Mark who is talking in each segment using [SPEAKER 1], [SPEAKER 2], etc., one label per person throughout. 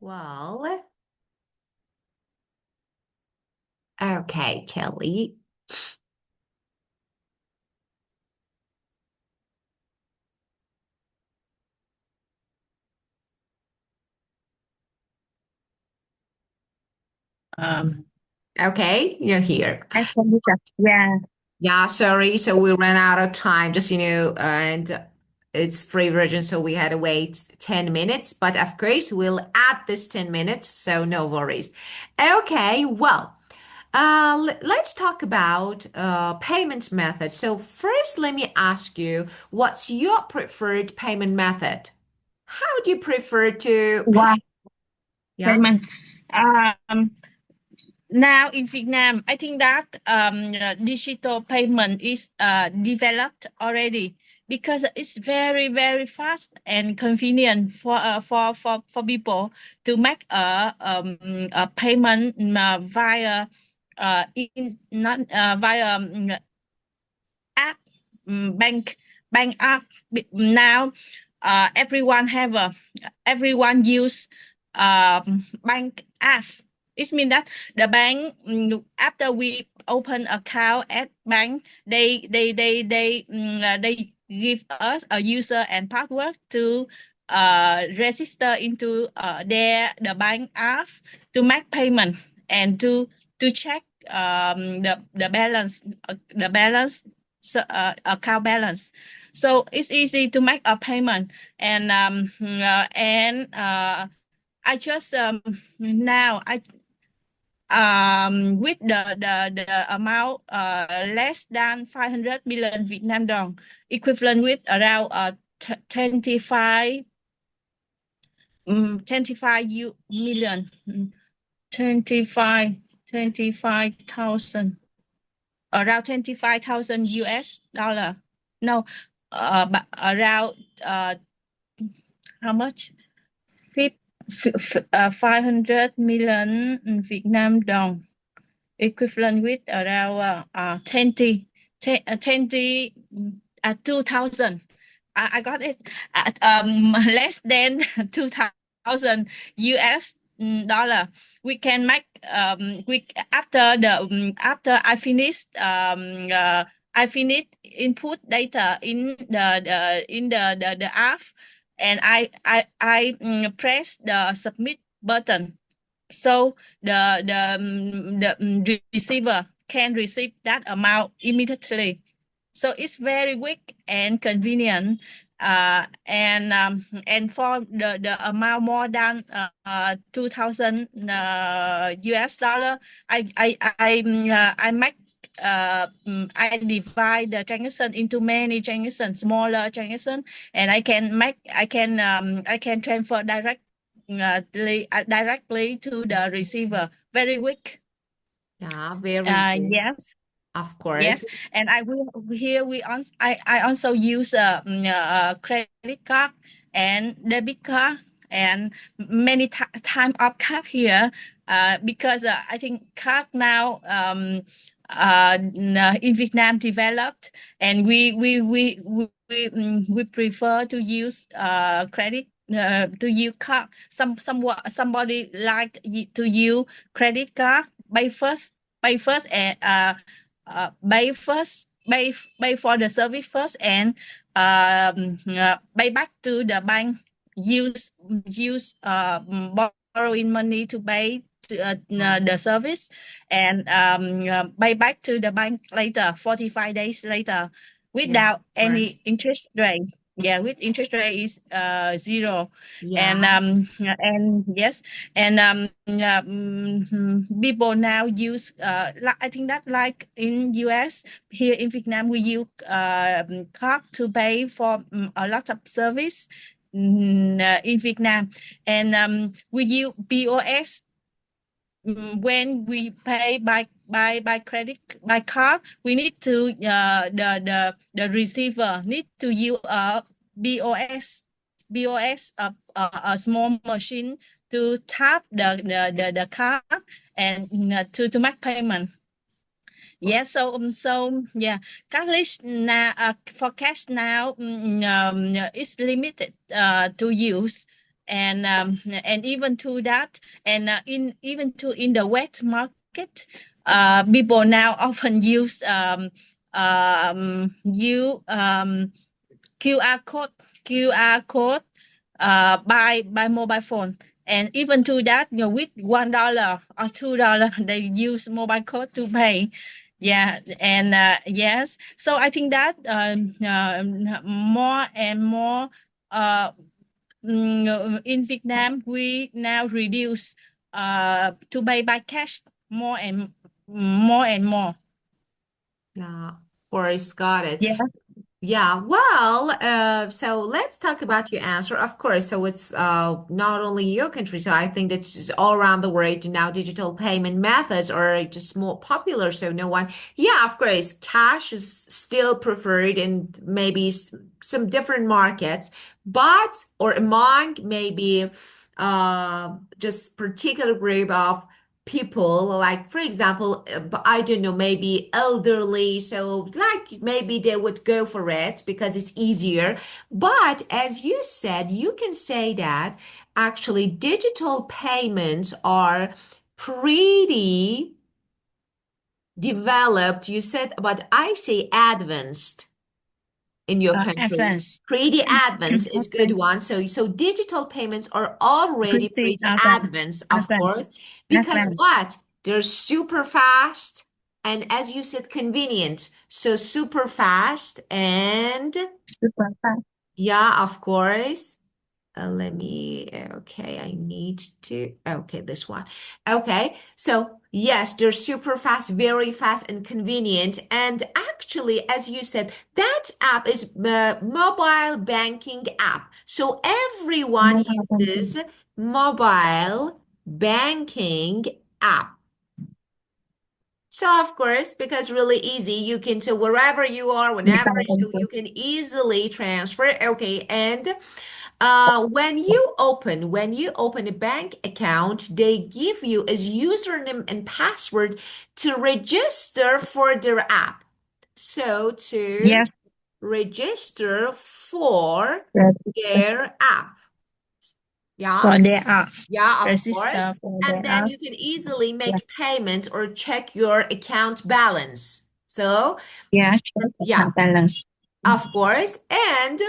[SPEAKER 1] Well, okay, Kelly.
[SPEAKER 2] Um,
[SPEAKER 1] Okay, you're here.
[SPEAKER 2] I can do that. Yeah.
[SPEAKER 1] Yeah, sorry. So we ran out of time, and it's free version, so we had to wait 10 minutes. But of course, we'll add this 10 minutes, so no worries. Okay, well, let's talk about payment method. So first, let me ask you, what's your preferred payment method? How do you prefer to pay?
[SPEAKER 2] Wow.
[SPEAKER 1] Yeah.
[SPEAKER 2] Payment. Um, Now in Vietnam, I think that digital payment is developed already because it's very very fast and convenient for people to make a payment via in not via app bank app. Now everyone use bank app. It means that the bank, after we open account at bank, they give us a user and password to register into the bank app to make payment and to check the balance, so, account balance. So it's easy to make a payment. And I just now I with the amount less than 500 million Vietnam dong, equivalent with around 25 25 million, 25 25,000, around 25,000 US dollar. No, but around how much? 500 million Vietnam dong, equivalent with around 20, 2,000. I got it at less than 2,000 US dollar. We can make we after I finished input data in the app, and press the submit button, so the receiver can receive that amount immediately. So it's very quick and convenient. And for the amount more than 2,000 US dollar, I make I divide the transaction into many transactions, smaller transaction, and I can transfer directly to the receiver. Very quick.
[SPEAKER 1] Yeah, very good.
[SPEAKER 2] Yes.
[SPEAKER 1] Of course.
[SPEAKER 2] Yes, and I will here we also I also use a credit card and debit card and many time of card here, because I think card now in Vietnam developed, and we prefer to use credit, to use card. Somebody like to use credit card by first and pay for the service first, and pay back to the bank, use borrowing money to pay to, the service, and pay back to the bank later, 45 days later,
[SPEAKER 1] Yeah,
[SPEAKER 2] without
[SPEAKER 1] sure.
[SPEAKER 2] any interest rate. Yeah, with interest rate is zero.
[SPEAKER 1] Yeah,
[SPEAKER 2] And yes, and people now use I think that like in US, here in Vietnam we use card to pay for a lot of service in Vietnam, and we use POS. When we pay by credit, by card, we need to the receiver need to use a BOS, a small machine to tap the card, and to make payment. Yeah, so yeah, cash now, for cash now, is limited to use. and even to that, and in even to in the wet market, people now often use QR code by mobile phone. And even to that, with $1 or $2, they use mobile code to pay. Yeah, and yes, so I think that more and more uh, in Vietnam, we now reduce to pay by cash more and more.
[SPEAKER 1] Yeah, of course, got it.
[SPEAKER 2] Yes,
[SPEAKER 1] Yeah, well, so let's talk about your answer. Of course, so it's not only your country, so I think that's just all around the world now. Digital payment methods are just more popular. So no one, yeah, of course, cash is still preferred in maybe some different markets, but or among maybe just particular group of people, like for example, I don't know, maybe elderly, so like maybe they would go for it because it's easier. But as you said, you can say that actually digital payments are pretty developed. You said, but I say advanced in your country.
[SPEAKER 2] advance.
[SPEAKER 1] Pretty advanced is good
[SPEAKER 2] Okay,
[SPEAKER 1] one. So digital payments are already
[SPEAKER 2] pretty
[SPEAKER 1] pretty advanced, of
[SPEAKER 2] advance,
[SPEAKER 1] course, because
[SPEAKER 2] advance,
[SPEAKER 1] what? They're super fast and as you said, convenient. So super fast and
[SPEAKER 2] super fast.
[SPEAKER 1] yeah, of course. Okay, I need to, okay, this one. Okay, so yes, they're super fast, very fast and convenient. And actually, as you said, that app is a mobile banking app. So everyone
[SPEAKER 2] Mobile banking.
[SPEAKER 1] uses mobile banking app. So of course, because really easy, you can so wherever you are, whenever,
[SPEAKER 2] Mobile
[SPEAKER 1] so you
[SPEAKER 2] banking.
[SPEAKER 1] can easily transfer. Okay, and when you open a bank account, they give you as username and password to register for their app. So to
[SPEAKER 2] Yes,
[SPEAKER 1] register for
[SPEAKER 2] register
[SPEAKER 1] their app. Yeah.
[SPEAKER 2] for their apps.
[SPEAKER 1] Yeah, of course.
[SPEAKER 2] Register for
[SPEAKER 1] And
[SPEAKER 2] their
[SPEAKER 1] then you
[SPEAKER 2] apps.
[SPEAKER 1] can easily
[SPEAKER 2] Yeah,
[SPEAKER 1] make payments or check your account balance. So,
[SPEAKER 2] yeah, check
[SPEAKER 1] yeah,
[SPEAKER 2] account balance.
[SPEAKER 1] of course. And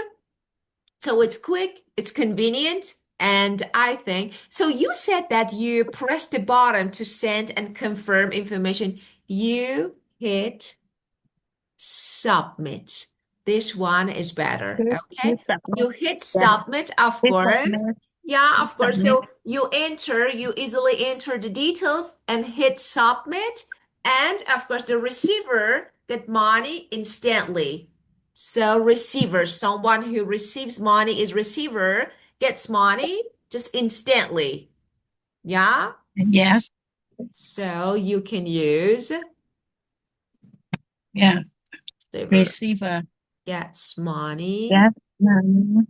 [SPEAKER 1] so it's quick, it's convenient, and I think so. You said that you press the button to send and confirm information. You hit submit. This one is better.
[SPEAKER 2] You
[SPEAKER 1] Okay.
[SPEAKER 2] submit.
[SPEAKER 1] You hit
[SPEAKER 2] Yeah,
[SPEAKER 1] submit, of
[SPEAKER 2] you
[SPEAKER 1] course.
[SPEAKER 2] submit.
[SPEAKER 1] Yeah,
[SPEAKER 2] You
[SPEAKER 1] of course.
[SPEAKER 2] submit.
[SPEAKER 1] So you easily enter the details and hit submit. And of course, the receiver get money instantly. So receiver, someone who receives money is receiver, gets money just instantly. Yeah.
[SPEAKER 2] Yes,
[SPEAKER 1] So you can use
[SPEAKER 2] yeah.
[SPEAKER 1] receiver
[SPEAKER 2] Receiver.
[SPEAKER 1] gets money
[SPEAKER 2] Yes, money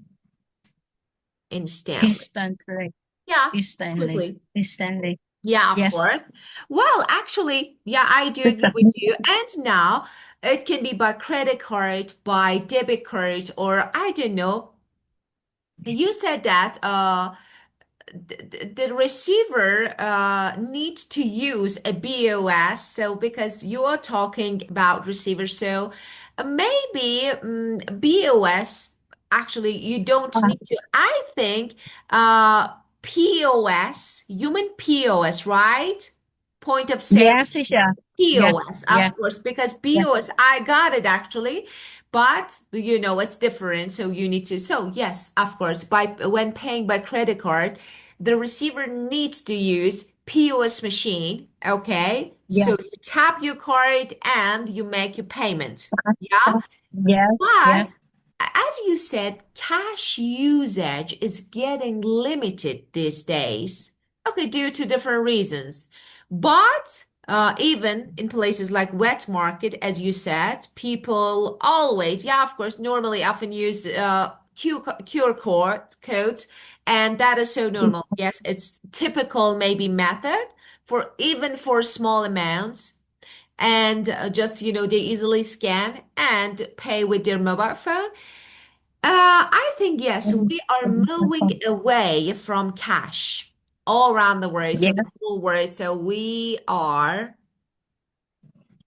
[SPEAKER 1] instantly.
[SPEAKER 2] instantly,
[SPEAKER 1] Yeah,
[SPEAKER 2] instantly,
[SPEAKER 1] quickly.
[SPEAKER 2] instantly.
[SPEAKER 1] Yeah, of
[SPEAKER 2] Yes,
[SPEAKER 1] course. Well, actually, yeah, I do
[SPEAKER 2] to
[SPEAKER 1] agree with
[SPEAKER 2] submit.
[SPEAKER 1] you. And now it can be by credit card, by debit card, or I don't know. You said that the receiver needs to use a BOS. So because you are talking about receiver, so maybe BOS actually you don't
[SPEAKER 2] Uh,
[SPEAKER 1] need to. I think uh, POS, human POS, right? Point of sale
[SPEAKER 2] yes, teacher. Yeah,
[SPEAKER 1] POS,
[SPEAKER 2] yeah,
[SPEAKER 1] of course, because
[SPEAKER 2] yeah.
[SPEAKER 1] POS, I got it actually, but it's different. So you need to, so yes, of course, by when paying by credit card, the receiver needs to use POS machine. Okay.
[SPEAKER 2] Yeah.
[SPEAKER 1] So you tap your card and you make your payment. Yeah.
[SPEAKER 2] Yes, yes,
[SPEAKER 1] But as you said, cash usage is getting limited these days. Okay, due to different reasons. But even in places like wet market, as you said, people always, yeah, of course, normally often use QR codes, and that is so normal. Yes, it's typical maybe method for even for small amounts and just they easily scan and pay with their mobile phone. I think yes, we are moving away from cash all around the world, so
[SPEAKER 2] Yes,
[SPEAKER 1] the whole world. So we are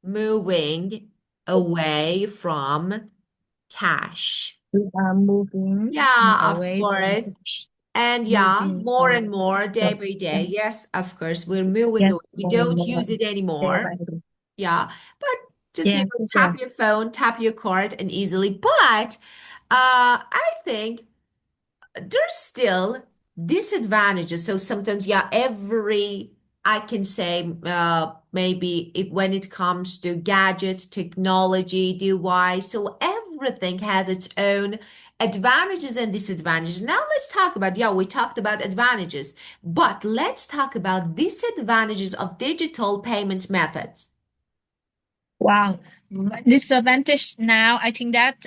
[SPEAKER 1] moving away from cash.
[SPEAKER 2] we are moving
[SPEAKER 1] Yeah, of
[SPEAKER 2] away from
[SPEAKER 1] course.
[SPEAKER 2] cash,
[SPEAKER 1] And yeah,
[SPEAKER 2] moving
[SPEAKER 1] more
[SPEAKER 2] away
[SPEAKER 1] and more day
[SPEAKER 2] from
[SPEAKER 1] by day.
[SPEAKER 2] cash.
[SPEAKER 1] Yes, of course, we're moving
[SPEAKER 2] Yes,
[SPEAKER 1] away. We
[SPEAKER 2] more and
[SPEAKER 1] don't
[SPEAKER 2] more
[SPEAKER 1] use it
[SPEAKER 2] day
[SPEAKER 1] anymore.
[SPEAKER 2] by day.
[SPEAKER 1] Yeah, but just
[SPEAKER 2] Yes,
[SPEAKER 1] tap
[SPEAKER 2] teacher.
[SPEAKER 1] your phone, tap your card, and easily. But I think there's still disadvantages. So sometimes, yeah, I can say maybe if when it comes to gadgets, technology, device, so everything has its own advantages and disadvantages. Now let's talk about, yeah, we talked about advantages, but let's talk about disadvantages of digital payment methods.
[SPEAKER 2] Wow. Disadvantage now, I think that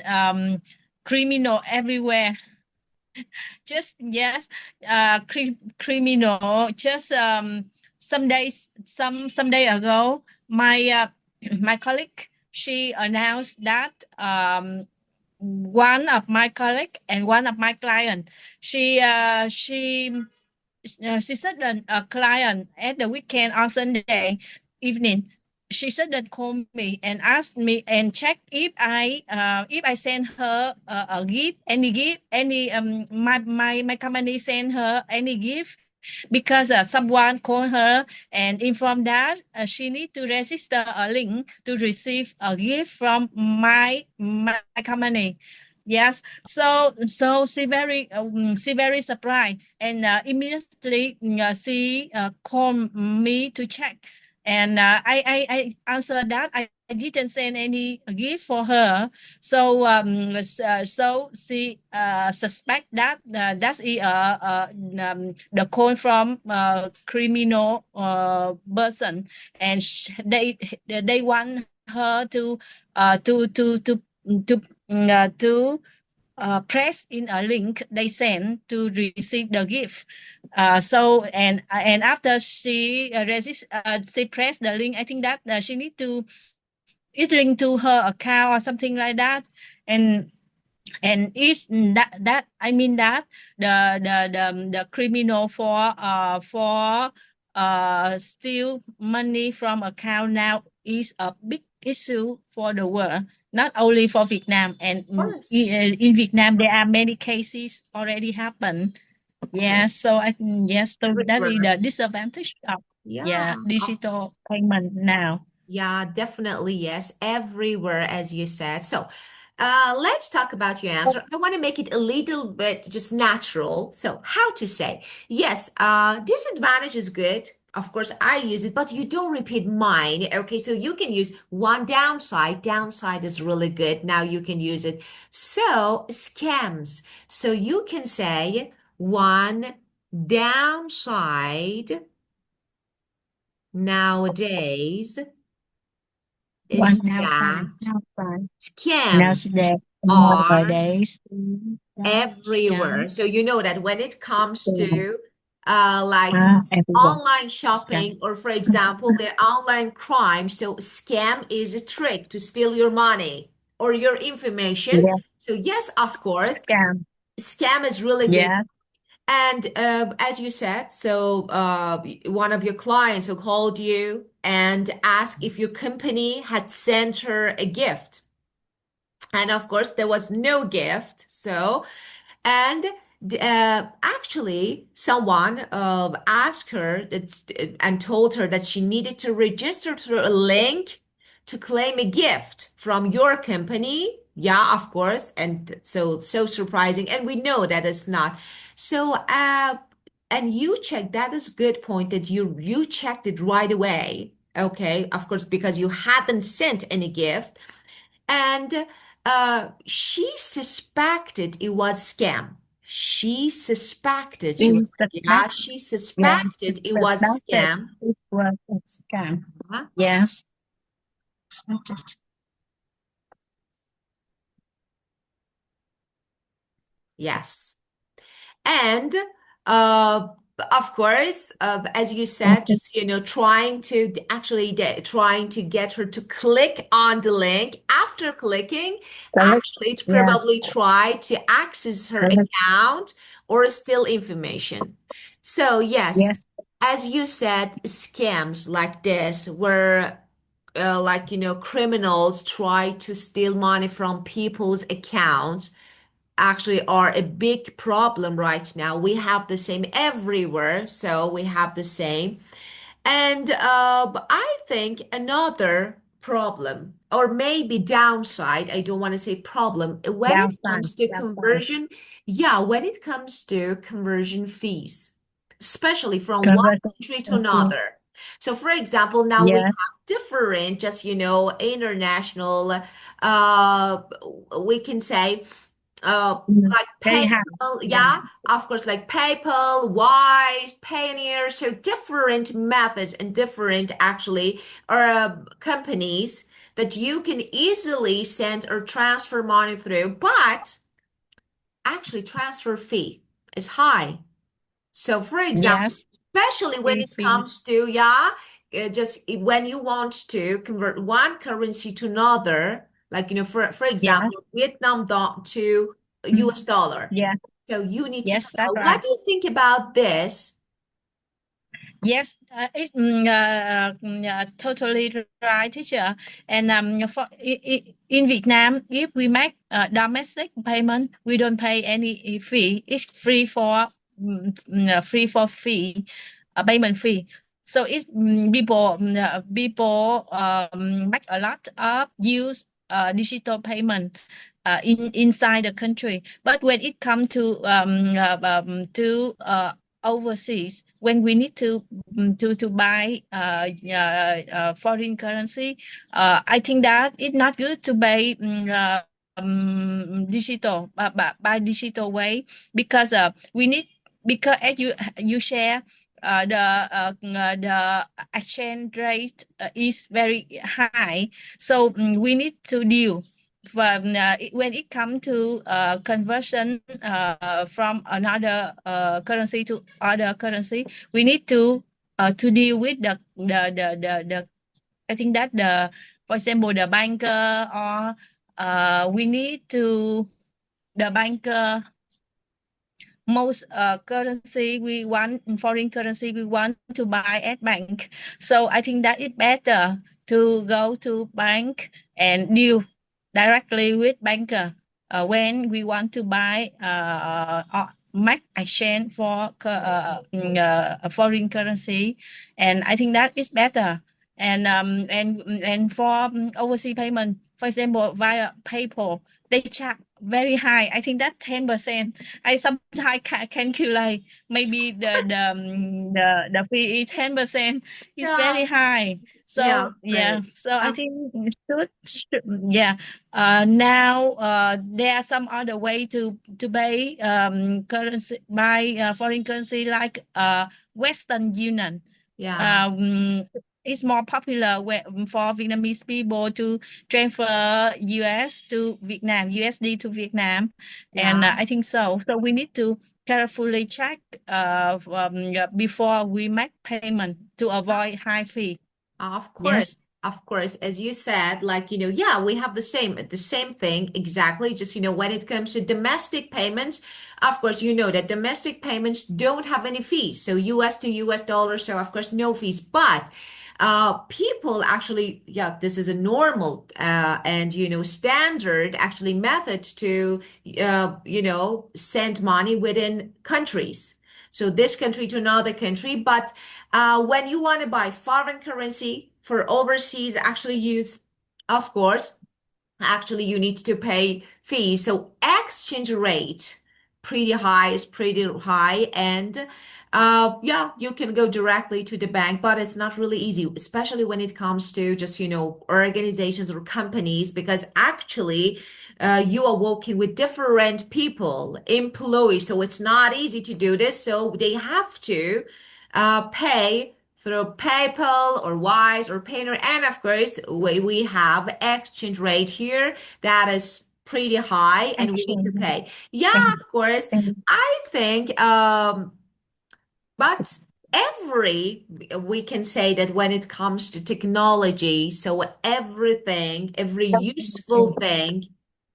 [SPEAKER 2] criminal everywhere. Just yes, criminal. Just some day ago, my my colleague, she announced that one of my colleague and one of my client, she said that a client at the weekend on Sunday evening, she said that call me and asked me and check if I send her a gift, any gift, any my company send her any gift, because someone called her and informed that she need to register a link to receive a gift from my company. Yes, so she very surprised, and immediately she called me to check, and I answered that I didn't send any gift for her. So so she suspect that that's the call from criminal person, and they want her to to press in a link they send to receive the gift. So and after she pressed the link, I think that she need to it's linked to her account or something like that, and is that I mean that the criminal for steal money from account now is a big issue for the world, not only for Vietnam. And
[SPEAKER 1] Of course.
[SPEAKER 2] in Vietnam there are many cases already happen. Yeah, so I think yes, so that is
[SPEAKER 1] Everywhere.
[SPEAKER 2] the disadvantage of
[SPEAKER 1] Yeah.
[SPEAKER 2] yeah digital payment now.
[SPEAKER 1] Yeah, definitely yes. Everywhere, as you said. So, let's talk about your answer. I want to make it a little bit just natural. So, how to say? Yes, disadvantage is good. Of course, I use it, but you don't repeat mine. Okay, so you can use one downside. Downside is really good. Now you can use it. So, scams. So you can say one downside nowadays
[SPEAKER 2] One
[SPEAKER 1] is
[SPEAKER 2] downside.
[SPEAKER 1] that
[SPEAKER 2] Downside.
[SPEAKER 1] scams
[SPEAKER 2] Nowadays,
[SPEAKER 1] are
[SPEAKER 2] nowadays,
[SPEAKER 1] everywhere.
[SPEAKER 2] scam,
[SPEAKER 1] So you know that when it comes
[SPEAKER 2] scam
[SPEAKER 1] to like
[SPEAKER 2] everywhere.
[SPEAKER 1] online
[SPEAKER 2] Scam.
[SPEAKER 1] shopping or for example the online crime, so scam is a trick to steal your money or your information.
[SPEAKER 2] Yeah,
[SPEAKER 1] So yes, of course,
[SPEAKER 2] scam.
[SPEAKER 1] scam is really good.
[SPEAKER 2] Yeah,
[SPEAKER 1] And as you said, so one of your clients who called you and asked if your company had sent her a gift. And of course, there was no gift. So, and actually, someone asked her that, and told her that she needed to register through a link to claim a gift from your company. Yeah, of course. And so surprising. And we know that it's not. So, and you checked, that is good point that you checked it right away. Okay, of course, because you hadn't sent any gift. And she suspected it was scam. She suspected she
[SPEAKER 2] we
[SPEAKER 1] was like,
[SPEAKER 2] suspect.
[SPEAKER 1] yeah, she
[SPEAKER 2] Yeah,
[SPEAKER 1] suspected it was
[SPEAKER 2] suspected
[SPEAKER 1] scam.
[SPEAKER 2] it was a scam.
[SPEAKER 1] Huh?
[SPEAKER 2] Yes, suspected.
[SPEAKER 1] Yes. And uh Of course, as you said, just trying to trying to get her to click on the link. After clicking,
[SPEAKER 2] Correct.
[SPEAKER 1] actually, it's
[SPEAKER 2] Yeah.
[SPEAKER 1] probably try to access her
[SPEAKER 2] Correct.
[SPEAKER 1] account or steal information. So yes,
[SPEAKER 2] Yes.
[SPEAKER 1] as you said, scams like this, where like criminals try to steal money from people's accounts actually are a big problem right now. We have the same everywhere, so we have the same. And but I think another problem, or maybe downside, I don't want to say problem, when it
[SPEAKER 2] Downside.
[SPEAKER 1] comes to
[SPEAKER 2] Downside.
[SPEAKER 1] conversion, yeah, when it comes to conversion fees, especially from one
[SPEAKER 2] Conversion
[SPEAKER 1] country to
[SPEAKER 2] fee.
[SPEAKER 1] another. So, for example, now we
[SPEAKER 2] Yes.
[SPEAKER 1] have different, just international, we can say like
[SPEAKER 2] Very high.
[SPEAKER 1] PayPal,
[SPEAKER 2] Yeah.
[SPEAKER 1] yeah, of course, like PayPal, Wise, Payoneer, so different methods and different actually companies that you can easily send or transfer money through, but actually transfer fee is high. So, for example,
[SPEAKER 2] Yes.
[SPEAKER 1] especially when
[SPEAKER 2] Very
[SPEAKER 1] it
[SPEAKER 2] fee.
[SPEAKER 1] comes to, just when you want to convert one currency to another, like, for
[SPEAKER 2] Yes.
[SPEAKER 1] example, Vietnam dong to
[SPEAKER 2] Mm.
[SPEAKER 1] US dollar.
[SPEAKER 2] Yeah.
[SPEAKER 1] So you need to
[SPEAKER 2] Yes,
[SPEAKER 1] pay.
[SPEAKER 2] that's
[SPEAKER 1] What
[SPEAKER 2] right.
[SPEAKER 1] do you think about this?
[SPEAKER 2] Yes, totally right, teacher. And in Vietnam, if we make domestic payment, we don't pay any fee. It's free for free for fee, payment fee. So it's people make a lot of use digital payment in inside the country. But when it comes to overseas, when we need to buy foreign currency, I think that it's not good to buy digital by digital way, because we need, because as you share, the exchange rate is very high. So we need to deal when it comes to conversion from another currency to other currency. We need to deal with the I think that the, for example, the banker, or we need to the banker, most currency we want, foreign currency we want to buy at bank. So I think that it's better to go to bank and deal directly with banker when we want to buy make exchange for a foreign currency. And I think that is better. And for overseas payment, for example, via PayPal, they charge very high. I think that 10%. I sometimes calculate, maybe the fee is 10%. Is
[SPEAKER 1] Yeah,
[SPEAKER 2] very high.
[SPEAKER 1] yeah,
[SPEAKER 2] So yeah,
[SPEAKER 1] great.
[SPEAKER 2] so I
[SPEAKER 1] Um,
[SPEAKER 2] think it should yeah. Now there are some other way to pay currency, buy foreign currency, like Western Union.
[SPEAKER 1] yeah,
[SPEAKER 2] Um, it's more popular for Vietnamese people to transfer US to Vietnam, USD to Vietnam, and
[SPEAKER 1] yeah.
[SPEAKER 2] I think so. So we need to carefully check before we make payment to avoid high fee.
[SPEAKER 1] Of course,
[SPEAKER 2] Yes.
[SPEAKER 1] of course. As you said, like, yeah, we have the same thing exactly. Just, when it comes to domestic payments, of course, you know that domestic payments don't have any fees. So US to US dollars, so of course, no fees. But people actually, yeah, this is a normal and standard actually method to send money within countries. So this country to another country, but when you want to buy foreign currency for overseas, actually use, of course, actually you need to pay fees. So exchange rate is pretty high, and yeah, you can go directly to the bank, but it's not really easy, especially when it comes to just organizations or companies, because actually you are working with different people, employees, so it's not easy to do this. So they have to pay through PayPal or Wise or Payoneer. And of course, we have exchange rate here that is pretty high and we need to
[SPEAKER 2] Exchange.
[SPEAKER 1] pay. Yeah, of course. I think But every, we can say that when it comes to technology, so everything, every useful thing,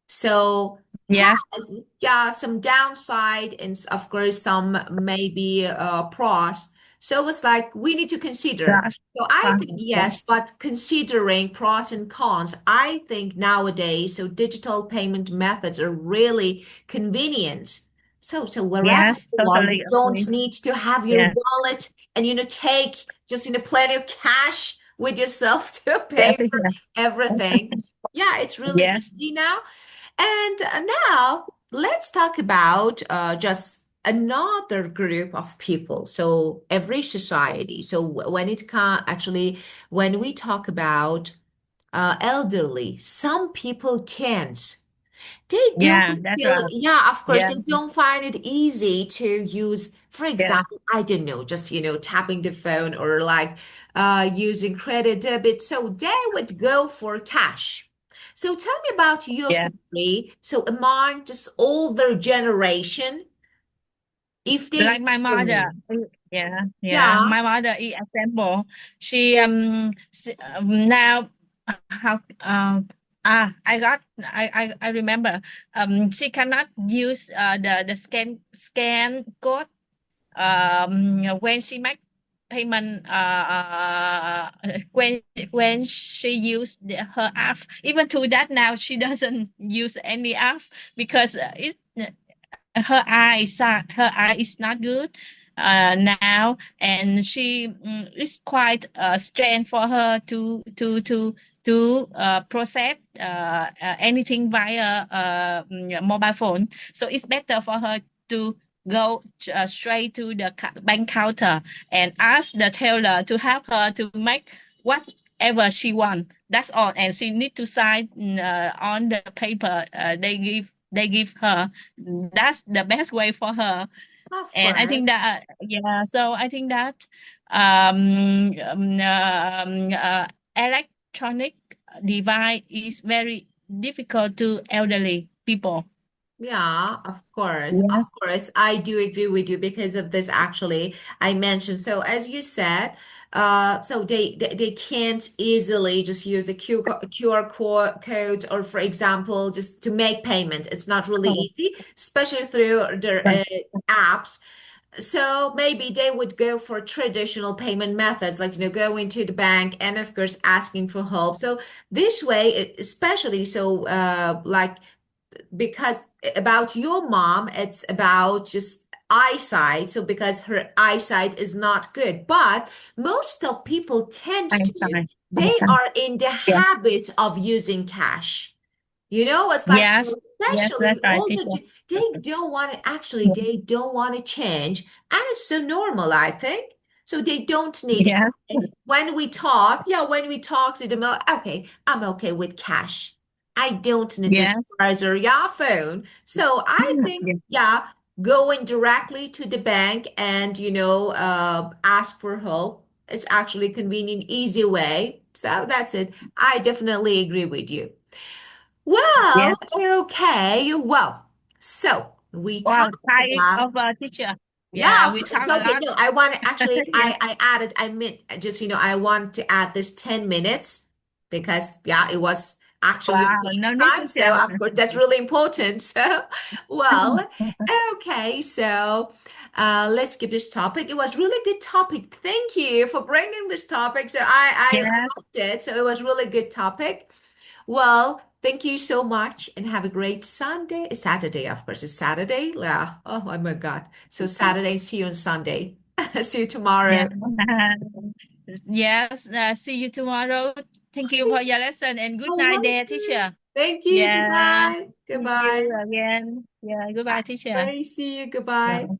[SPEAKER 1] so
[SPEAKER 2] Yes,
[SPEAKER 1] has, yeah, some downside and of course some maybe pros. So it's like we need to consider.
[SPEAKER 2] yes,
[SPEAKER 1] So I think yes,
[SPEAKER 2] yes,
[SPEAKER 1] but considering pros and cons, I think nowadays so digital payment methods are really convenient. So wherever
[SPEAKER 2] yes,
[SPEAKER 1] you are,
[SPEAKER 2] totally
[SPEAKER 1] you don't
[SPEAKER 2] agree.
[SPEAKER 1] need to have your
[SPEAKER 2] Yeah,
[SPEAKER 1] wallet and take just plenty of cash with yourself to
[SPEAKER 2] yeah,
[SPEAKER 1] pay for everything. Yeah, it's really
[SPEAKER 2] yes,
[SPEAKER 1] easy now. And now let's talk about just another group of people. So every society. So when it can actually, when we talk about elderly, some people can't. They don't
[SPEAKER 2] yeah, that's
[SPEAKER 1] feel,
[SPEAKER 2] right.
[SPEAKER 1] yeah, of course,
[SPEAKER 2] Yeah,
[SPEAKER 1] they don't find it easy to use, for
[SPEAKER 2] yeah,
[SPEAKER 1] example, I don't know, just, tapping the phone or like using credit debit. So they would go for cash. So tell me about your
[SPEAKER 2] yeah.
[SPEAKER 1] country. So among just older generation, if they
[SPEAKER 2] Like
[SPEAKER 1] use
[SPEAKER 2] my
[SPEAKER 1] your
[SPEAKER 2] mother,
[SPEAKER 1] name.
[SPEAKER 2] yeah, yeah.
[SPEAKER 1] Yeah,
[SPEAKER 2] My mother is example. Now how I remember she cannot use the scan code when she make payment when she used her app. Even to that now she doesn't use any app because it's her eye is not good now, and she it's quite strain for her to process anything via mobile phone. So it's better for her to go straight to the bank counter and ask the teller to help her to make whatever she want. That's all, and she need to sign on the paper they give her. That's the best way for her.
[SPEAKER 1] of
[SPEAKER 2] And I
[SPEAKER 1] course.
[SPEAKER 2] think that yeah, so I think that um, um, um, uh, electronic device is very difficult to elderly people.
[SPEAKER 1] Yeah, of course. Of
[SPEAKER 2] Yes.
[SPEAKER 1] course. I do agree with you because of this actually I mentioned. So as you said, so they can't easily just use the codes or for example, just to make payment. It's not really
[SPEAKER 2] Oh,
[SPEAKER 1] easy, especially through their
[SPEAKER 2] right.
[SPEAKER 1] apps. So maybe they would go for traditional payment methods, like going to the bank and of course asking for help. So this way, especially so like because about your mom, it's about just eyesight. So because her eyesight is not good, but most of people tend
[SPEAKER 2] I'm
[SPEAKER 1] to use,
[SPEAKER 2] fine. I'm
[SPEAKER 1] they
[SPEAKER 2] fine.
[SPEAKER 1] are in the
[SPEAKER 2] Yeah.
[SPEAKER 1] habit of using cash. It's like,
[SPEAKER 2] Yes. Yes, that's
[SPEAKER 1] especially
[SPEAKER 2] right,
[SPEAKER 1] older,
[SPEAKER 2] teacher.
[SPEAKER 1] they don't want to actually,
[SPEAKER 2] Yeah.
[SPEAKER 1] they don't want to change. And it's so normal, I think. So they don't need,
[SPEAKER 2] Yes.
[SPEAKER 1] okay, when we talk, yeah, when we talk to them, like, okay, I'm okay with cash. I don't need this
[SPEAKER 2] Yes.
[SPEAKER 1] card or your phone. So I think,
[SPEAKER 2] Yeah.
[SPEAKER 1] yeah, going directly to the bank and, ask for help is actually convenient, easy way. So that's it. I definitely agree with you. Well,
[SPEAKER 2] Yes.
[SPEAKER 1] okay. Well, so we
[SPEAKER 2] Wow,
[SPEAKER 1] talked
[SPEAKER 2] kind
[SPEAKER 1] about,
[SPEAKER 2] of a teacher.
[SPEAKER 1] yeah,
[SPEAKER 2] Yeah, we
[SPEAKER 1] it's
[SPEAKER 2] talk a
[SPEAKER 1] okay.
[SPEAKER 2] lot.
[SPEAKER 1] No, I want to actually,
[SPEAKER 2] Yeah.
[SPEAKER 1] I added, I meant just, I want to add this 10 minutes because, yeah, it was actually your
[SPEAKER 2] Wow, no
[SPEAKER 1] next
[SPEAKER 2] need
[SPEAKER 1] time.
[SPEAKER 2] to
[SPEAKER 1] So,
[SPEAKER 2] share.
[SPEAKER 1] of course, that's really important. So, well, okay. So, let's keep this topic. It was really good topic. Thank you for bringing this topic. So, I
[SPEAKER 2] Yeah.
[SPEAKER 1] loved it. So, it was really good topic. Well, thank you so much and have a great Sunday. Saturday, of course. It's Saturday. Yeah. Oh, my God. So Saturday, see you on Sunday. See you
[SPEAKER 2] Yeah.
[SPEAKER 1] tomorrow.
[SPEAKER 2] Yes. See you tomorrow. Thank you for your lesson and good
[SPEAKER 1] You're
[SPEAKER 2] night, there,
[SPEAKER 1] welcome.
[SPEAKER 2] teacher.
[SPEAKER 1] Thank you.
[SPEAKER 2] Yeah.
[SPEAKER 1] Goodbye.
[SPEAKER 2] See you
[SPEAKER 1] Goodbye.
[SPEAKER 2] again. Yeah. Goodbye, teacher.
[SPEAKER 1] Bye. See you. Goodbye.
[SPEAKER 2] Yeah.